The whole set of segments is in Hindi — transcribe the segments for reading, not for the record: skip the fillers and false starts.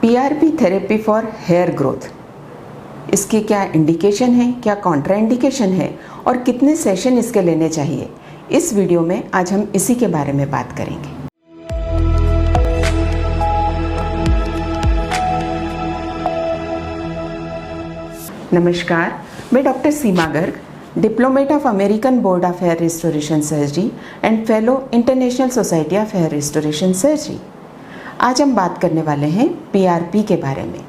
PRP therapy for hair growth, इसके क्या इंडिकेशन है, क्या कॉन्ट्राइंडिकेशन है और कितने सेशन इसके लेने चाहिए, इस वीडियो में आज हम इसी के बारे में बात करेंगे। नमस्कार, मैं doctor Seema Garg, diplomate of American board of hair restoration surgery and fellow international society of hair restoration surgery. आज हम बात करने वाले हैं पीआरपी के बारे में।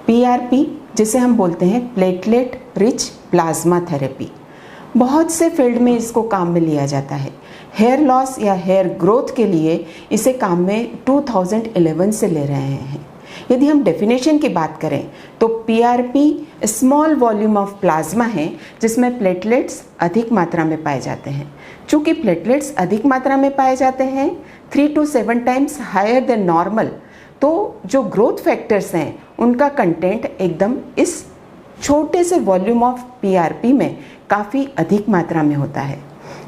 पीआरपी जिसे हम बोलते हैं प्लेटलेट रिच प्लाज्मा थेरेपी, बहुत से फील्ड में इसको काम में लिया जाता है। हेयर लॉस या हेयर ग्रोथ के लिए इसे काम में 2011 से ले रहे हैं। यदि हम डेफिनेशन की बात करें तो PRP small volume of plasma है जिसमें प्लेटलेट्स अधिक मात्रा में पाए जाते हैं। चूँकि प्लेटलेट्स अधिक मात्रा में पाए जाते हैं 3 to 7 times higher than normal, तो जो ग्रोथ फैक्टर्स हैं उनका कंटेंट एकदम इस छोटे से वॉल्यूम ऑफ पीआरपी में काफ़ी अधिक मात्रा में होता है।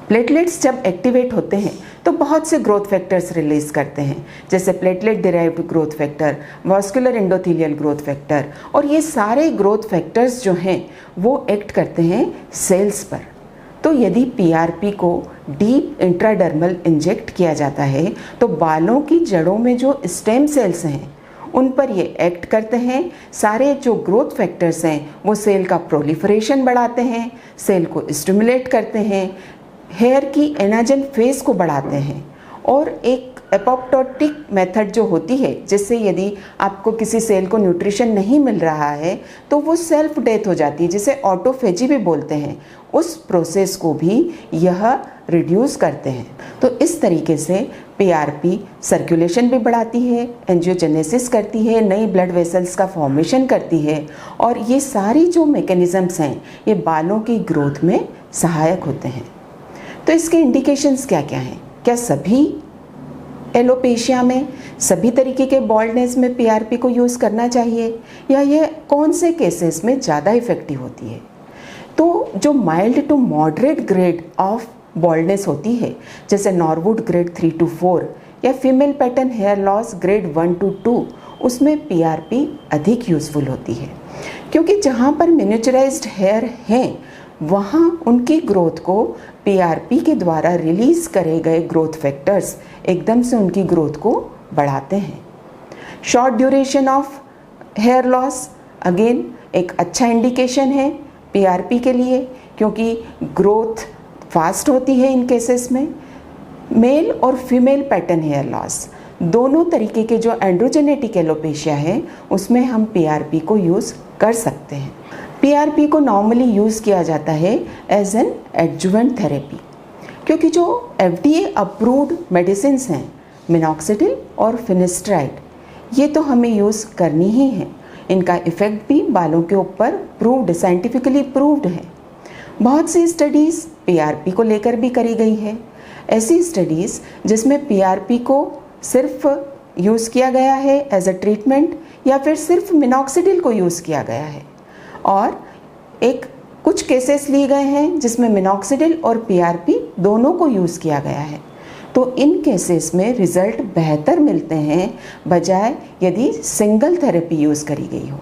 प्लेटलेट्स जब एक्टिवेट होते हैं तो बहुत से ग्रोथ फैक्टर्स रिलीज करते हैं, जैसे platelet derived growth factor, vascular endothelial growth factor, और ये सारे ग्रोथ फैक्टर्स जो हैं वो एक्ट करते हैं सेल्स पर। तो यदि पीआरपी को डीप इंट्राडर्मल इंजेक्ट किया जाता है तो बालों की जड़ों में जो स्टेम सेल्स हैं उन पर ये एक्ट करते हैं। सारे जो ग्रोथ फैक्टर्स हैं वो सेल का प्रोलिफरेशन बढ़ाते हैं, सेल को स्टिमुलेट करते हैं, हेयर की एनाजन फेज को बढ़ाते हैं, और एक एपोप्टोटिक मेथड जो होती है जिससे यदि आपको किसी सेल को न्यूट्रिशन नहीं मिल रहा है तो वो सेल्फ डेथ हो जाती है, जिसे ऑटोफेजी भी बोलते हैं, उस प्रोसेस को भी यह रिड्यूस करते हैं। तो इस तरीके से पीआरपी सर्कुलेशन भी बढ़ाती है, एंजियोजेनेसिस करती है, नई ब्लड वेसल्स का फॉर्मेशन करती है, और ये सारी जो मैकेनिज़म्स हैं ये बालों की ग्रोथ में सहायक होते हैं। तो इसके इंडिकेशंस क्या क्या हैं? क्या सभी एलोपेशिया में, सभी तरीके के बॉल्डनेस में पीआरपी को यूज़ करना चाहिए, या यह कौन से केसेस में ज़्यादा इफ़ेक्टिव होती है? तो जो mild to moderate grade of baldness होती है, जैसे नॉरवुड ग्रेड 3 to 4 या female pattern hair loss grade 1 to 2, उसमें पीआरपी अधिक यूज़फुल होती है, क्योंकि जहाँ पर मिनिएचराइज्ड हेयर हैं वहाँ उनकी ग्रोथ को पीआरपी के द्वारा रिलीज़ करे गए ग्रोथ फैक्टर्स एकदम से उनकी ग्रोथ को बढ़ाते हैं। Short duration of hair loss again एक अच्छा इंडिकेशन है पीआरपी के लिए, क्योंकि ग्रोथ फास्ट होती है इन केसेस में। मेल और फीमेल पैटर्न हेयर लॉस दोनों तरीके के जो एंड्रोजेनेटिक एलोपेशिया है उसमें हम पीआरपी को यूज़ कर सकते हैं। पीआरपी को नॉर्मली यूज़ किया जाता है एज एन एडजुवेंट थेरेपी, क्योंकि जो FDA अप्रूव्ड मेडिसिन हैं मिनॉक्सिडिल और फिनेस्ट्राइड, ये तो हमें यूज़ करनी ही है। इनका इफ़ेक्ट भी बालों के ऊपर प्रूव्ड, साइंटिफिकली प्रूव्ड है। बहुत सी स्टडीज़ पीआरपी को लेकर भी करी गई है। ऐसी स्टडीज़ जिसमें पीआरपी को सिर्फ यूज़ किया गया है एज अ ट्रीटमेंट, या फिर सिर्फ मिनॉक्सिडिल को यूज़ किया गया है, और कुछ केसेस लिए गए हैं जिसमें मिनॉक्सिडिल और पीआरपी दोनों को यूज़ किया गया है। तो इन केसेस में रिज़ल्ट बेहतर मिलते हैं बजाय यदि सिंगल थेरेपी यूज़ करी गई हो।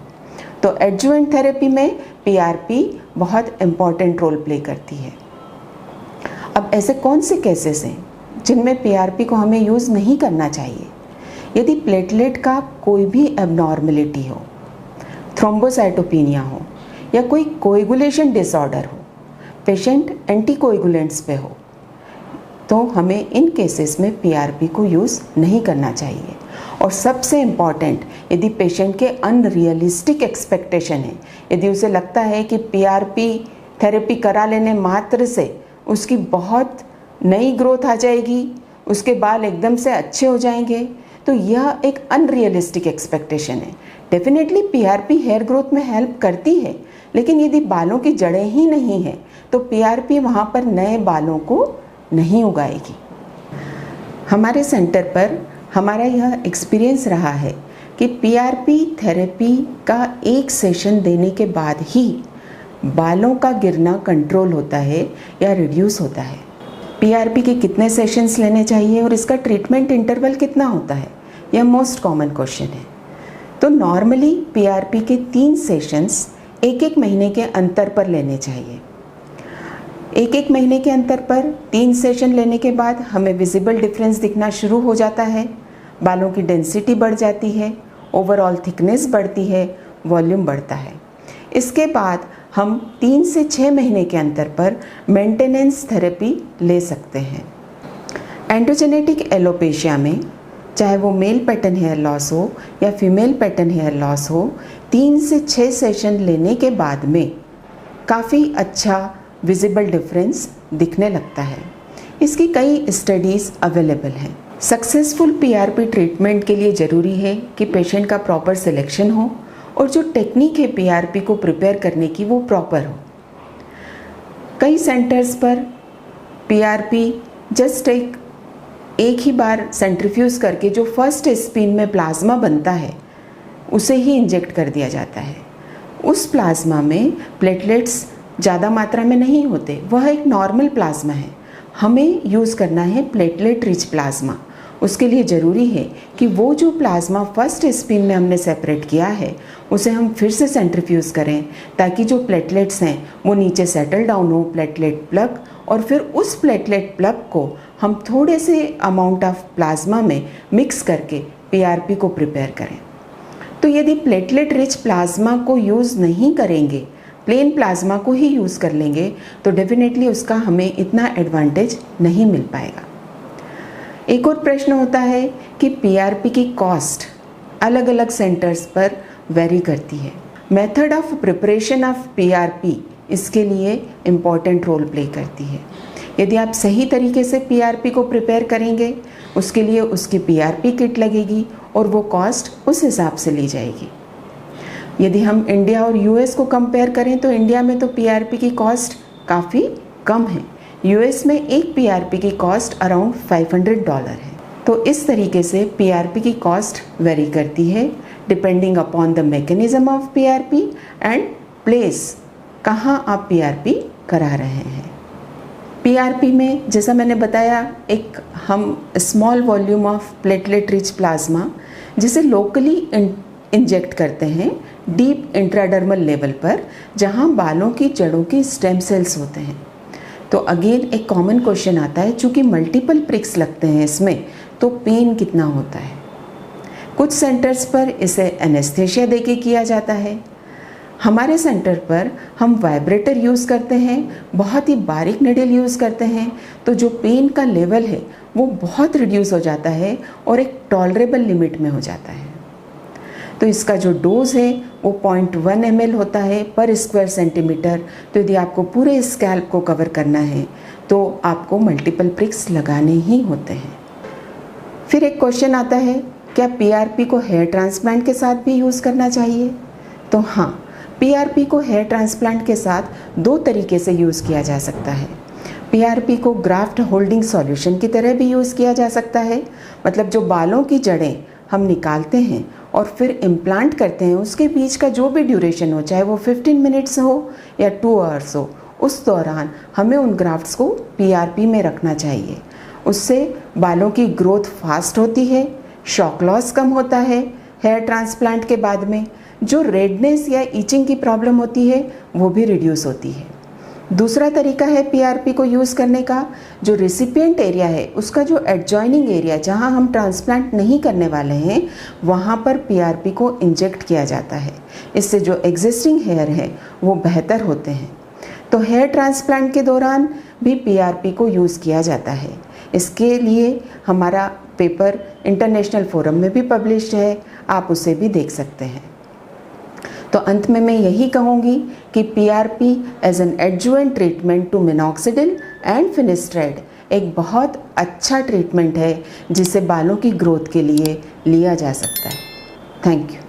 तो एडजुवेंट थेरेपी में पीआरपी बहुत इम्पॉर्टेंट रोल प्ले करती है। अब ऐसे कौन से केसेस हैं जिनमें पीआरपी को हमें यूज़ नहीं करना चाहिए? यदि प्लेटलेट का कोई भी एबनॉर्मलिटी हो, थ्रोम्बोसाइटोपिनिया हो, या कोई कोएगुलेशन डिसऑर्डर हो, पेशेंट एंटीकोएगुलेंट्स पे हो, तो हमें इन केसेस में पीआरपी को यूज़ नहीं करना चाहिए। और सबसे इम्पॉर्टेंट, यदि पेशेंट के अनरियलिस्टिक एक्सपेक्टेशन है, यदि उसे लगता है कि पीआरपी थेरेपी करा लेने मात्र से उसकी बहुत नई ग्रोथ आ जाएगी, उसके बाल एकदम से अच्छे हो जाएंगे, तो यह एक अनरियलिस्टिक एक्सपेक्टेशन है। डेफिनेटली पीआरपी हेयर ग्रोथ में हेल्प करती है, लेकिन यदि बालों की जड़ें ही नहीं हैं तो पीआरपी वहाँ पर नए बालों को नहीं उगाएगी। हमारे सेंटर पर हमारा यह एक्सपीरियंस रहा है कि पीआरपी थेरेपी का एक सेशन देने के बाद ही बालों का गिरना कंट्रोल होता है या रिड्यूस होता है। पीआरपी के कितने सेशंस लेने चाहिए और इसका ट्रीटमेंट इंटरवल कितना होता है, यह मोस्ट कॉमन क्वेश्चन है। तो नॉर्मली पीआरपी के 3 सेशंस एक एक महीने के अंतर पर लेने चाहिए। एक एक महीने के अंतर पर 3 सेशन लेने के बाद हमें विजिबल डिफरेंस दिखना शुरू हो जाता है, बालों की डेंसिटी बढ़ जाती है, ओवरऑल थिकनेस बढ़ती है, वॉल्यूम बढ़ता है। इसके बाद हम 3 से 6 महीने के अंतर पर मेंटेनेंस थेरेपी ले सकते हैं। एंडोजेनेटिक एलोपेशिया में चाहे वो मेल पैटर्न हेयर लॉस हो या फीमेल पैटर्न हेयर लॉस हो, 3 से 6 सेशन लेने के बाद में काफ़ी अच्छा विजिबल डिफरेंस दिखने लगता है। इसकी कई स्टडीज़ अवेलेबल हैं। सक्सेसफुल पीआरपी ट्रीटमेंट के लिए ज़रूरी है कि पेशेंट का प्रॉपर सिलेक्शन हो और जो टेक्निक है पीआरपी को प्रिपेयर करने की वो प्रॉपर हो। कई सेंटर्स पर पीआरपी जस्ट एक ही बार सेंट्रीफ्यूज करके जो फर्स्ट स्पिन में प्लाज्मा बनता है उसे ही इंजेक्ट कर दिया जाता है। उस प्लाज्मा में प्लेटलेट्स ज़्यादा मात्रा में नहीं होते, वह एक नॉर्मल प्लाज्मा है। हमें यूज़ करना है प्लेटलेट रिच प्लाज्मा। उसके लिए ज़रूरी है कि वो जो प्लाज्मा फर्स्ट स्पिन में हमने सेपरेट किया है उसे हम फिर से सेंट्रीफ्यूज करें ताकि जो प्लेटलेट्स हैं वो नीचे सेटल डाउन हो, प्लेटलेट प्लग, और फिर उस प्लेटलेट प्लग को हम थोड़े से अमाउंट ऑफ प्लाज्मा में मिक्स करके पीआरपी को प्रिपेयर करें। तो यदि प्लेटलेट रिच प्लाज्मा को यूज़ नहीं करेंगे, प्लेन प्लाज्मा को ही यूज़ कर लेंगे, तो डेफिनेटली उसका हमें इतना एडवांटेज नहीं मिल पाएगा। एक और प्रश्न होता है कि पीआरपी की कॉस्ट अलग अलग सेंटर्स पर वेरी करती है। Method of preparation of PRP इसके लिए इम्पॉर्टेंट रोल प्ले करती है। यदि आप सही तरीके से पीआरपी को प्रिपेयर करेंगे, उसके लिए उसकी पीआरपी किट लगेगी और वो कॉस्ट उस हिसाब से ली जाएगी। यदि हम इंडिया और यूएस को कंपेयर करें तो इंडिया में तो पीआरपी की कॉस्ट काफ़ी कम है। यूएस में एक पीआरपी की कॉस्ट अराउंड $500 है। तो इस तरीके से पीआरपी की कॉस्ट वेरी करती है depending upon the mechanism of PRP and place, कहाँ आप पीआरपी करा रहे हैं। पीआरपी में जैसा मैंने बताया, एक हम small volume of platelet rich plasma जिसे लोकली इंजेक्ट करते हैं डीप इंट्राडर्मल लेवल पर, जहाँ बालों की जड़ों की स्टेम सेल्स होते हैं। तो अगेन एक कॉमन क्वेश्चन आता है, चूँकि मल्टीपल प्रिक्स लगते हैं इसमें, तो पेन कितना होता है। कुछ सेंटर्स पर इसे एनेस्थेशिया देके किया जाता है। हमारे सेंटर पर हम वाइब्रेटर यूज़ करते हैं, बहुत ही बारीक निडल यूज़ करते हैं, तो जो पेन का लेवल है वो बहुत रिड्यूस हो जाता है और एक टॉलरेबल लिमिट में हो जाता है। तो इसका जो डोज है वो 0.1 ml होता है पर स्क्वायर सेंटीमीटर। तो यदि आपको पूरे स्कैल्प को कवर करना है तो आपको मल्टीपल प्रिक्स लगाने ही होते हैं। फिर एक क्वेश्चन आता है, क्या पीआरपी को हेयर ट्रांसप्लांट के साथ भी यूज़ करना चाहिए? तो हाँ, पीआरपी को हेयर ट्रांसप्लांट के साथ 2 तरीके से यूज़ किया जा सकता है। पीआरपी को ग्राफ्ट होल्डिंग सॉल्यूशन की तरह भी यूज़ किया जा सकता है, मतलब जो बालों की जड़ें हम निकालते हैं और फिर इम्प्लांट करते हैं, उसके बीच का जो भी ड्यूरेशन हो, चाहे वो 15 मिनट्स हो या 2 आवर्स हो, उस दौरान हमें उन ग्राफ्ट्स को पीआरपी में रखना चाहिए। उससे बालों की ग्रोथ फास्ट होती है, शॉक लॉस कम होता है। हेयर ट्रांसप्लांट के बाद में जो रेडनेस या ईचिंग की प्रॉब्लम होती है वो भी रिड्यूस होती है। दूसरा तरीका है पीआरपी को यूज़ करने का, जो रिसिपिएंट एरिया है उसका जो एडजॉइनिंग एरिया जहां हम ट्रांसप्लांट नहीं करने वाले हैं वहां पर पीआरपी को इंजेक्ट किया जाता है। इससे जो एग्जिस्टिंग हेयर है वो बेहतर होते हैं। तो हेयर ट्रांसप्लांट के दौरान भी पीआरपी को यूज़ किया जाता है। इसके लिए हमारा पेपर इंटरनेशनल फोरम में भी पब्लिश्ड है, आप उसे भी देख सकते हैं। तो अंत में मैं यही कहूँगी कि PRP as an adjuvant treatment to minoxidil and finasteride एक बहुत अच्छा ट्रीटमेंट है जिसे बालों की ग्रोथ के लिए लिया जा सकता है। Thank you.